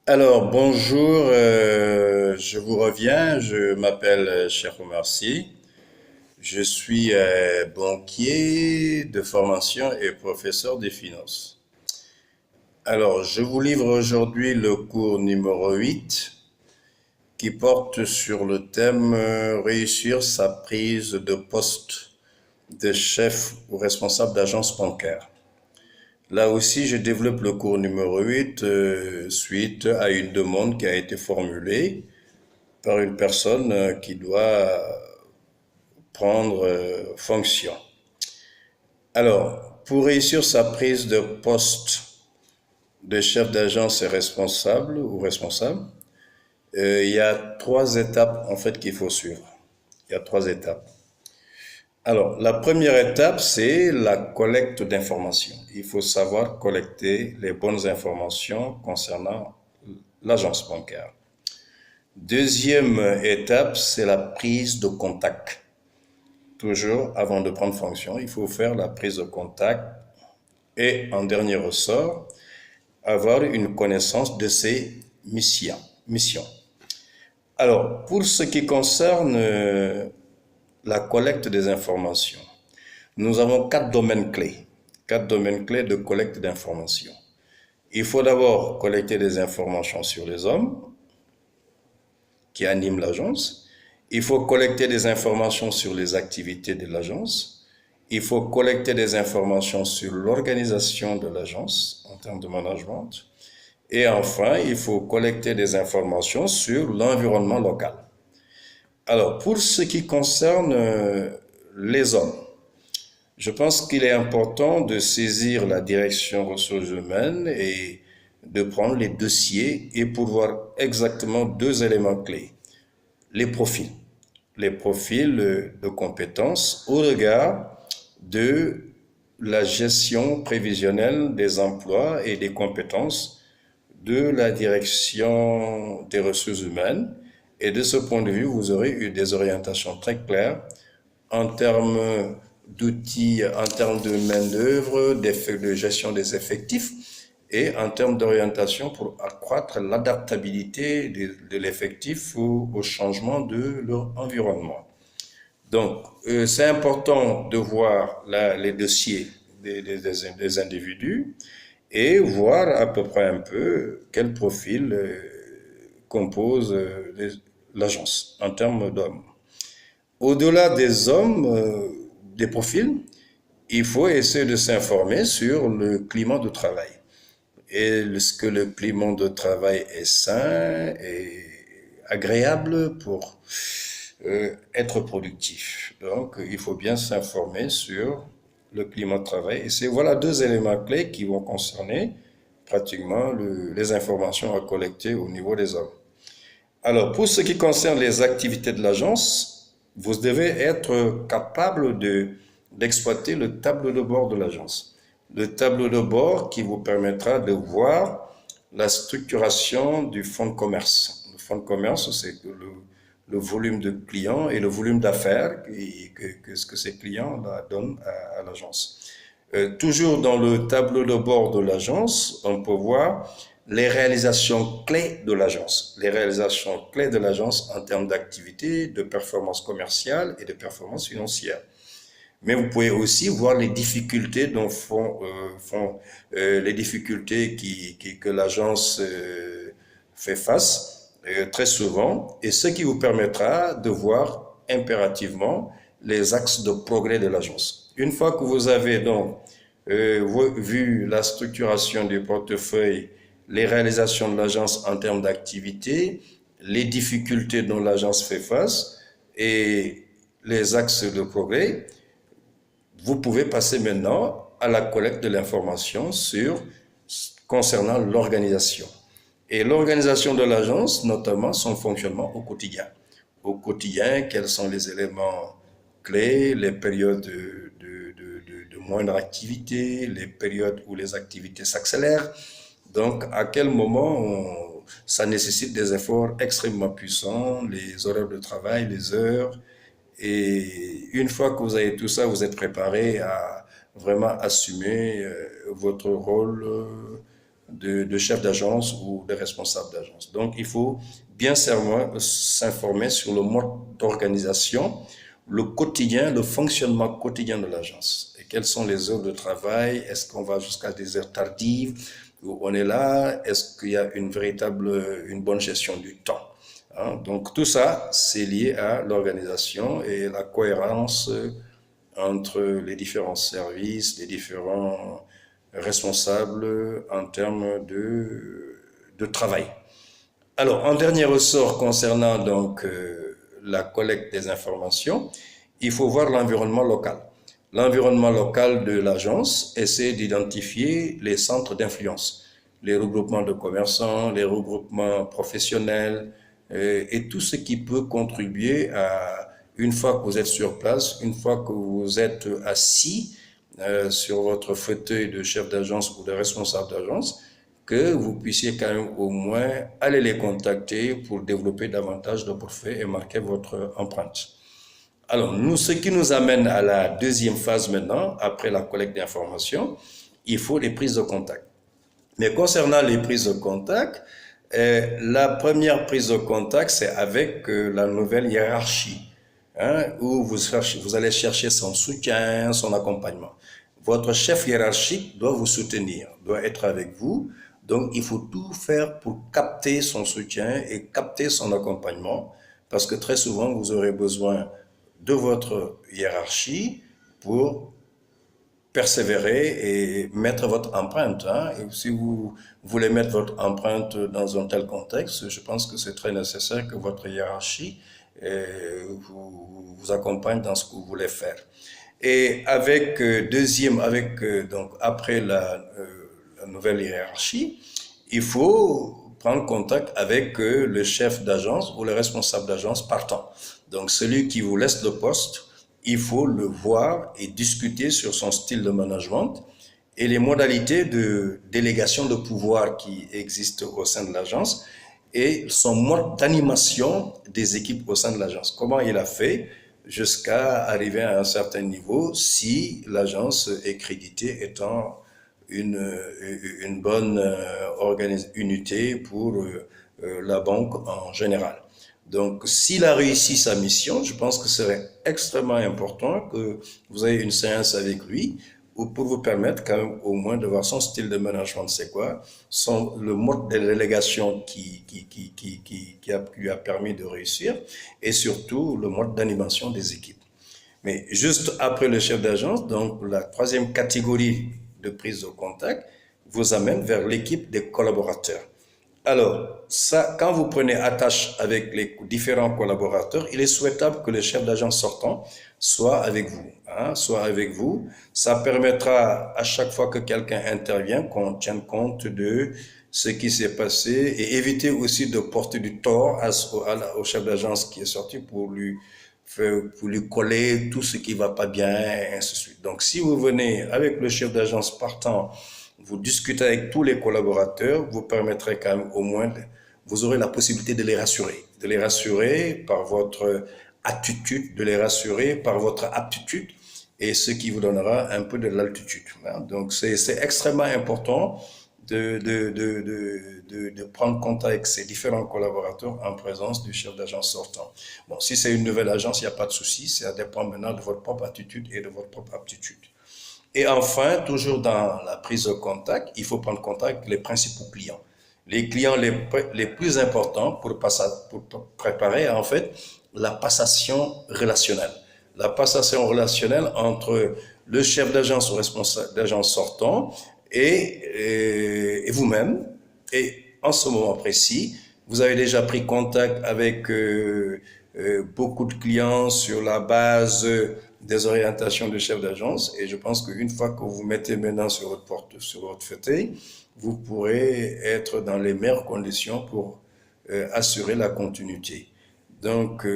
Alors, bonjour, je vous reviens, je m'appelle Cheikh Oumar Sy, je suis banquier de formation et professeur des finances. Alors, je vous livre aujourd'hui le cours numéro 8 qui porte sur le thème réussir sa prise de poste de chef ou responsable d'agence bancaire. Là aussi, je développe le cours numéro 8 suite à une demande qui a été formulée par une personne qui doit prendre fonction. Alors, pour réussir sa prise de poste de chef d'agence et responsable ou responsable, il y a trois étapes en fait qu'il faut suivre. Il y a trois étapes. Alors, la première étape, c'est la collecte d'informations. Il faut savoir collecter les bonnes informations concernant l'agence bancaire. Deuxième étape, c'est la prise de contact. Toujours avant de prendre fonction, il faut faire la prise de contact et en dernier ressort, avoir une connaissance de ses missions. Alors, pour ce qui concerne la collecte des informations, nous avons quatre domaines clés. Quatre domaines clés de collecte d'informations. Il faut d'abord collecter des informations sur les hommes qui animent l'agence. Il faut collecter des informations sur les activités de l'agence. Il faut collecter des informations sur l'organisation de l'agence en termes de management. Et enfin, il faut collecter des informations sur l'environnement local. Alors, pour ce qui concerne les hommes, je pense qu'il est important de saisir la direction ressources humaines et de prendre les dossiers et pour voir exactement deux éléments clés. Les profils. Les profils de compétences au regard de la gestion prévisionnelle des emplois et des compétences de la direction des ressources humaines. Et de ce point de vue, vous aurez eu des orientations très claires en termes d'outils, en termes de main-d'œuvre, de gestion des effectifs et en termes d'orientation pour accroître l'adaptabilité de l'effectif au changement de leur environnement. Donc, c'est important de voir les dossiers des individus et voir à peu près un peu quel profil compose l'agence en termes d'hommes. Au-delà des hommes, des profils, il faut essayer de s'informer sur le climat de travail. Est-ce que le climat de travail est sain et agréable pour être productif? Donc, il faut bien s'informer sur le climat de travail. Et c'est voilà deux éléments clés qui vont concerner pratiquement les informations à collecter au niveau des hommes. Alors, pour ce qui concerne les activités de l'agence, vous devez être capable d'exploiter le tableau de bord de l'agence. Le tableau de bord qui vous permettra de voir la structuration du fonds de commerce. Le fonds de commerce, c'est le volume de clients et le volume d'affaires que ces clients donnent à l'agence. Toujours dans le tableau de bord de l'agence, on peut voir les réalisations clés de l'agence. Les réalisations clés de l'agence en termes d'activité, de performance commerciale et de performance financière. Mais vous pouvez aussi voir les difficultés dont font les difficultés que l'agence fait face très souvent, et ce qui vous permettra de voir impérativement les axes de progrès de l'agence. Une fois que vous avez donc vu la structuration du portefeuille, les réalisations de l'agence en termes d'activité, les difficultés dont l'agence fait face et les axes de progrès, vous pouvez passer maintenant à la collecte de l'information concernant l'organisation. Et l'organisation de l'agence, notamment son fonctionnement au quotidien. Au quotidien, quels sont les éléments clés, les périodes de moindre activité, les périodes où les activités s'accélèrent. Donc, à quel moment ça nécessite des efforts extrêmement puissants, les horaires de travail, les heures, et une fois que vous avez tout ça, vous êtes préparé à vraiment assumer votre rôle de chefs d'agence ou de responsables d'agence. Donc, il faut bien s'informer sur le mode d'organisation, le quotidien, le fonctionnement quotidien de l'agence. Et quelles sont les heures de travail? Est-ce qu'on va jusqu'à des heures tardives? Où on est là? Est-ce qu'il y a une bonne gestion du temps? Hein? Donc, tout ça, c'est lié à l'organisation et la cohérence entre les différents services, les différents responsables en termes de travail. Alors, en dernier ressort concernant donc la collecte des informations, il faut voir l'environnement local. L'environnement local de l'agence essaie d'identifier les centres d'influence, les regroupements de commerçants, les regroupements professionnels et tout ce qui peut contribuer à, une fois que vous êtes sur place, une fois que vous êtes assis sur votre fauteuil de chef d'agence ou de responsable d'agence, que vous puissiez quand même au moins aller les contacter pour développer davantage de portefeuilles et marquer votre empreinte. Alors, ce qui nous amène à la deuxième phase maintenant, après la collecte d'informations, il faut les prises de contact. Mais concernant les prises de contact, la première prise de contact, c'est avec la nouvelle hiérarchie, hein, où vous allez chercher son soutien, son accompagnement. Votre chef hiérarchique doit vous soutenir, doit être avec vous. Donc, il faut tout faire pour capter son soutien et capter son accompagnement, parce que très souvent, vous aurez besoin de votre hiérarchie pour persévérer et mettre votre empreinte. Hein. Et si vous voulez mettre votre empreinte dans un tel contexte, je pense que c'est très nécessaire que votre hiérarchie vous accompagne dans ce que vous voulez faire. Et donc après la nouvelle hiérarchie, il faut prendre contact avec le chef d'agence ou le responsable d'agence partant. Donc celui qui vous laisse le poste, il faut le voir et discuter sur son style de management et les modalités de délégation de pouvoir qui existent au sein de l'agence et son mode d'animation des équipes au sein de l'agence. Comment il a fait jusqu'à arriver à un certain niveau si l'agence est créditée étant une bonne unité pour la banque en général. Donc, s'il a réussi sa mission, je pense que ce serait extrêmement important que vous ayez une séance avec lui pour vous permettre quand même au moins de voir son style de management, c'est quoi, le mode de délégation qui lui a permis de réussir et surtout le mode d'animation des équipes. Mais juste après le chef d'agence, donc la troisième catégorie de prise de contact vous amène vers l'équipe des collaborateurs. Alors, ça, quand vous prenez attache avec les différents collaborateurs, il est souhaitable que le chef d'agence sortant soit avec vous. Hein, soit avec vous. Ça permettra à chaque fois que quelqu'un intervient qu'on tienne compte de ce qui s'est passé et éviter aussi de porter du tort au chef d'agence qui est sorti pour lui coller tout ce qui va pas bien et ainsi de suite. Donc, si vous venez avec le chef d'agence partant, vous discutez avec tous les collaborateurs, vous permettrez quand même au moins, vous aurez la possibilité de les rassurer par votre attitude, de les rassurer par votre aptitude et ce qui vous donnera un peu de l'altitude. Donc c'est extrêmement important de prendre contact avec ces différents collaborateurs en présence du chef d'agence sortant. Bon, si c'est une nouvelle agence, il n'y a pas de souci, ça dépend maintenant de votre propre attitude et de votre propre aptitude. Et enfin, toujours dans la prise de contact, il faut prendre contact avec les principaux clients. Les clients les plus importants pour préparer en fait la passation relationnelle. La passation relationnelle entre le chef d'agence ou responsable d'agence sortant et vous-même. Et en ce moment précis, vous avez déjà pris contact avec beaucoup de clients sur la base des orientations de chef d'agence et je pense qu'une fois que vous mettez maintenant sur votre fauteuil, vous pourrez être dans les meilleures conditions pour assurer la continuité. Donc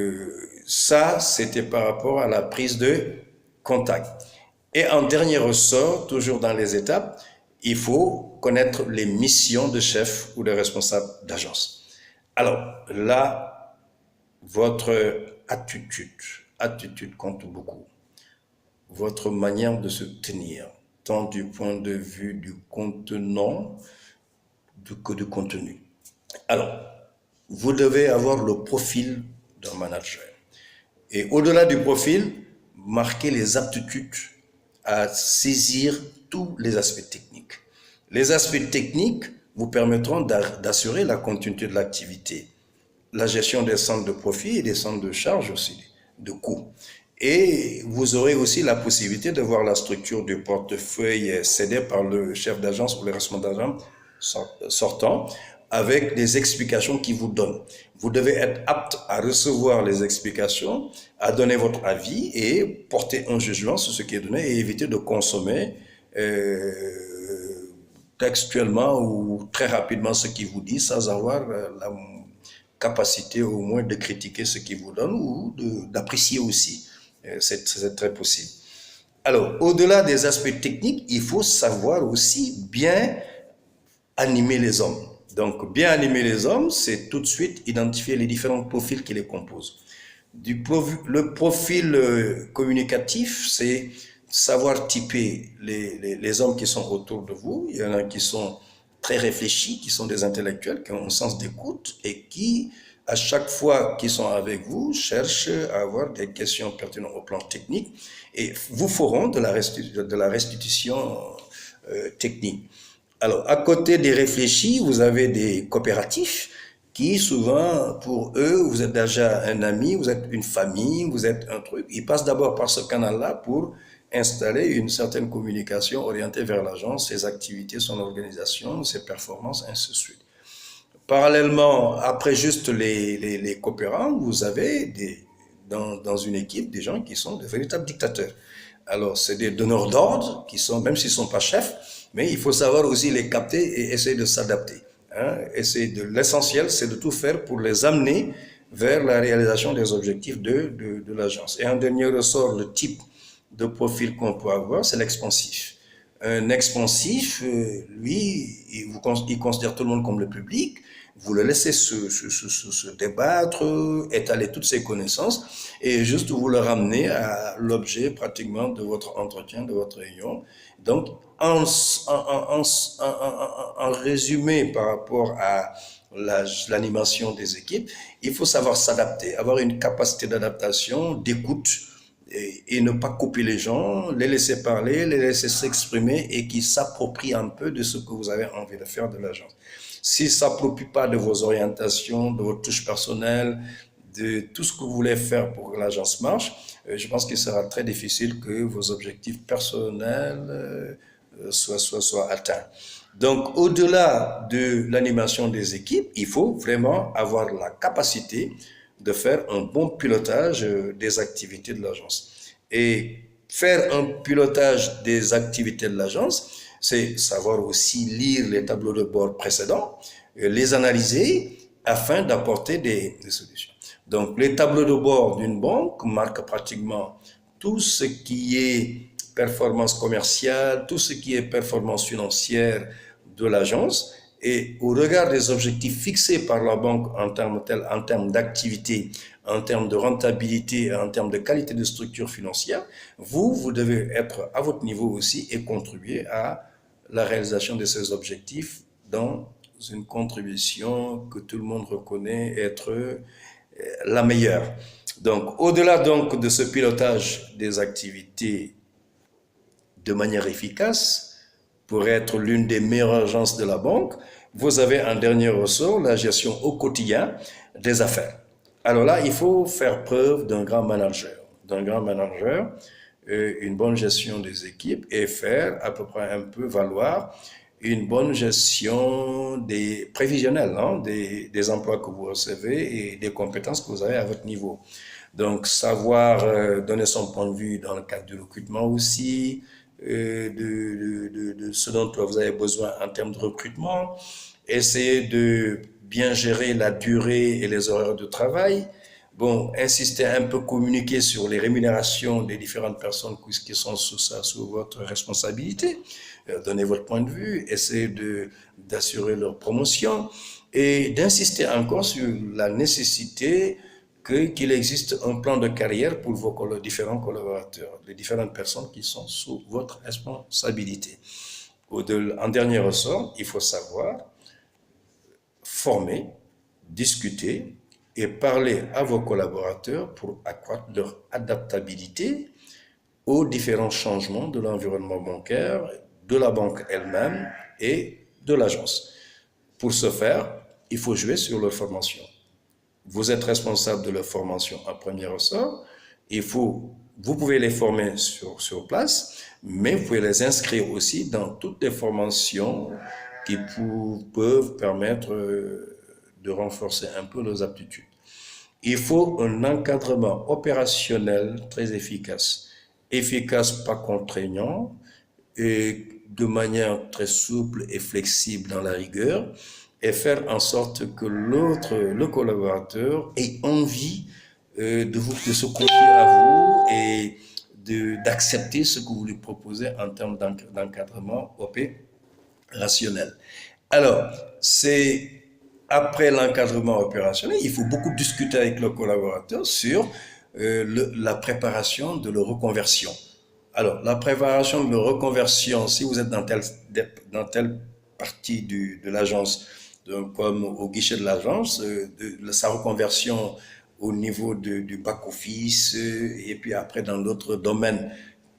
ça, c'était par rapport à la prise de contact. Et en dernier ressort, toujours dans les étapes, il faut connaître les missions de chef ou de responsable d'agence. Alors là, votre attitude compte beaucoup. Votre manière de se tenir, tant du point de vue du contenant que du contenu. Alors, vous devez avoir le profil d'un manager. Et au-delà du profil, marquer les aptitudes à saisir tous les aspects techniques. Les aspects techniques vous permettront d'assurer la continuité de l'activité, la gestion des centres de profit et des centres de charge aussi, de coûts. Et vous aurez aussi la possibilité de voir la structure du portefeuille cédé par le chef d'agence ou le responsable d'agence sortant avec des explications qu'il vous donne. Vous devez être apte à recevoir les explications, à donner votre avis et porter un jugement sur ce qui est donné et éviter de consommer textuellement ou très rapidement ce qu'il vous dit sans avoir la capacité au moins de critiquer ce qu'il vous donne ou d'apprécier aussi. C'est très possible. Alors, au-delà des aspects techniques, il faut savoir aussi bien animer les hommes. Donc, bien animer les hommes, c'est tout de suite identifier les différents profils qui les composent. Le profil communicatif, c'est savoir typer les hommes qui sont autour de vous. Il y en a qui sont très réfléchis, qui sont des intellectuels, qui ont un sens d'écoute et qui, à chaque fois qu'ils sont avec vous, cherchent à avoir des questions pertinentes au plan technique et vous feront de la restitution technique. Alors, à côté des réfléchis, vous avez des coopératifs qui, souvent, pour eux, vous êtes déjà un ami, vous êtes une famille, vous êtes un truc. Ils passent d'abord par ce canal-là pour installer une certaine communication orientée vers l'agence, ses activités, son organisation, ses performances, ainsi de suite. Parallèlement, après juste les coopérants, vous avez dans une équipe des gens qui sont de véritables dictateurs. Alors, c'est des donneurs d'ordre qui sont, même s'ils ne sont pas chefs, mais il faut savoir aussi les capter et essayer de s'adapter. L'essentiel, c'est de tout faire pour les amener vers la réalisation des objectifs de l'agence. Et un dernier ressort, le type de profil qu'on peut avoir, c'est l'expansif. Un expansif, lui, il considère tout le monde comme le public. Vous le laissez se débattre, étaler toutes ses connaissances et juste vous le ramenez à l'objet pratiquement de votre entretien, de votre réunion. Donc, en résumé par rapport à l'animation des équipes, il faut savoir s'adapter, avoir une capacité d'adaptation, d'écoute et ne pas couper les gens, les laisser parler, les laisser s'exprimer et qu'ils s'approprient un peu de ce que vous avez envie de faire de l'agence. S'ils ne s'approprient pas de vos orientations, de votre touche personnelle, de tout ce que vous voulez faire pour que l'agence marche, je pense qu'il sera très difficile que vos objectifs personnels soient atteints. Donc, au-delà de l'animation des équipes, il faut vraiment avoir la capacité de faire un bon pilotage des activités de l'agence. Et faire un pilotage des activités de l'agence, c'est savoir aussi lire les tableaux de bord précédents, les analyser afin d'apporter des solutions. Donc, les tableaux de bord d'une banque marquent pratiquement tout ce qui est performance commerciale, tout ce qui est performance financière de l'agence. Et au regard des objectifs fixés par la banque en termes d'activité, en termes de rentabilité, en termes de qualité de structure financière, vous devez être à votre niveau aussi et contribuer à la réalisation de ces objectifs dans une contribution que tout le monde reconnaît être la meilleure. Donc, au-delà donc de ce pilotage des activités de manière efficace, pour être l'une des meilleures agences de la banque, vous avez un dernier ressort, la gestion au quotidien des affaires. Alors là, il faut faire preuve d'un grand manager. Une bonne gestion des équipes et faire à peu près un peu valoir une bonne gestion des prévisionnels, des emplois que vous recevez et des compétences que vous avez à votre niveau. Donc, savoir donner son point de vue dans le cadre du recrutement aussi, de ce dont vous avez besoin en termes de recrutement, essayer de bien gérer la durée et les horaires de travail, bon, insister un peu, communiquer sur les rémunérations des différentes personnes qui sont sous votre responsabilité, donner votre point de vue, essayer d'assurer leur promotion et d'insister encore sur la nécessité qu'il existe un plan de carrière pour vos différents collaborateurs, les différentes personnes qui sont sous votre responsabilité. En dernier ressort, il faut savoir former, discuter et parler à vos collaborateurs pour accroître leur adaptabilité aux différents changements de l'environnement bancaire, de la banque elle-même et de l'agence. Pour ce faire, il faut jouer sur leur formation. Vous êtes responsable de leur formation en premier ressort. Vous pouvez les former sur place, mais vous pouvez les inscrire aussi dans toutes les formations qui peuvent permettre de renforcer un peu leurs aptitudes. Il faut un encadrement opérationnel très efficace. Efficace, pas contraignant, et de manière très souple et flexible dans la rigueur, et faire en sorte que le collaborateur, ait envie de se confier à vous et d'accepter ce que vous lui proposez en termes d'encadrement opérationnel. Alors, c'est après l'encadrement opérationnel, il faut beaucoup discuter avec le collaborateur sur la préparation de la reconversion. Alors, la préparation de la reconversion, si vous êtes dans telle partie de l'agence, comme au guichet de l'agence, de sa reconversion au niveau du back-office, et puis après dans d'autres domaines,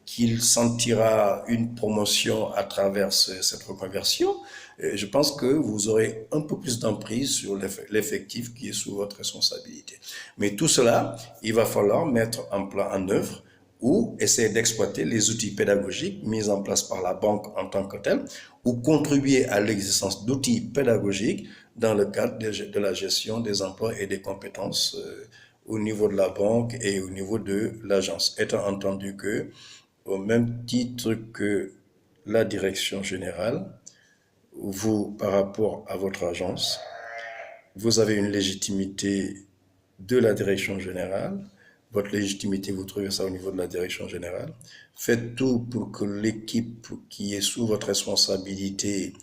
qu'il sentira une promotion à travers cette reconversion, je pense que vous aurez un peu plus d'emprise sur l'effectif qui est sous votre responsabilité. Mais tout cela, il va falloir mettre en œuvre ou essayer d'exploiter les outils pédagogiques mis en place par la banque en tant que telle, ou contribuer à l'existence d'outils pédagogiques dans le cadre de la gestion des emplois et des compétences au niveau de la banque et au niveau de l'agence. Étant entendu que, au même titre que la direction générale, vous, par rapport à votre agence, vous avez une légitimité de la direction générale. Votre légitimité, vous trouvez ça au niveau de la direction générale. Faites tout pour que l'équipe qui est sous votre responsabilité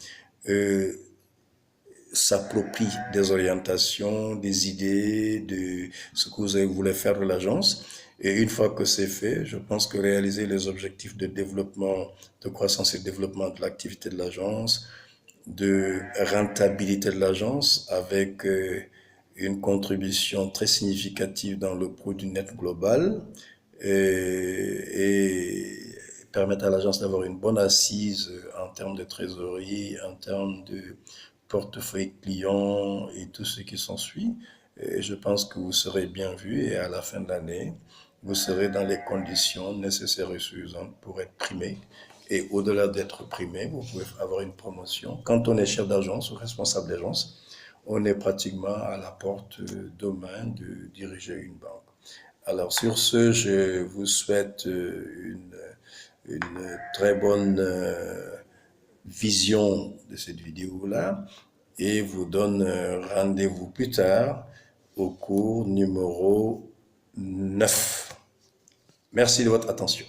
s'approprie des orientations, des idées, de ce que vous voulez faire de l'agence. Et une fois que c'est fait, je pense que réaliser les objectifs de développement, de croissance et de développement de l'activité de l'agence, de rentabilité de l'agence avec une contribution très significative dans le produit net global et permettre à l'agence d'avoir une bonne assise en termes de trésorerie, en termes de portefeuille client et tout ce qui s'ensuit. Et je pense que vous serez bien vu et à la fin de l'année, vous serez dans les conditions nécessaires et suffisantes pour être primé. Et au-delà d'être primé, vous pouvez avoir une promotion. Quand on est chef d'agence ou responsable d'agence, on est pratiquement à la porte demain de diriger une banque. Alors sur ce, je vous souhaite une très bonne vision de cette vidéo-là et vous donne rendez-vous plus tard au cours numéro 9. Merci de votre attention.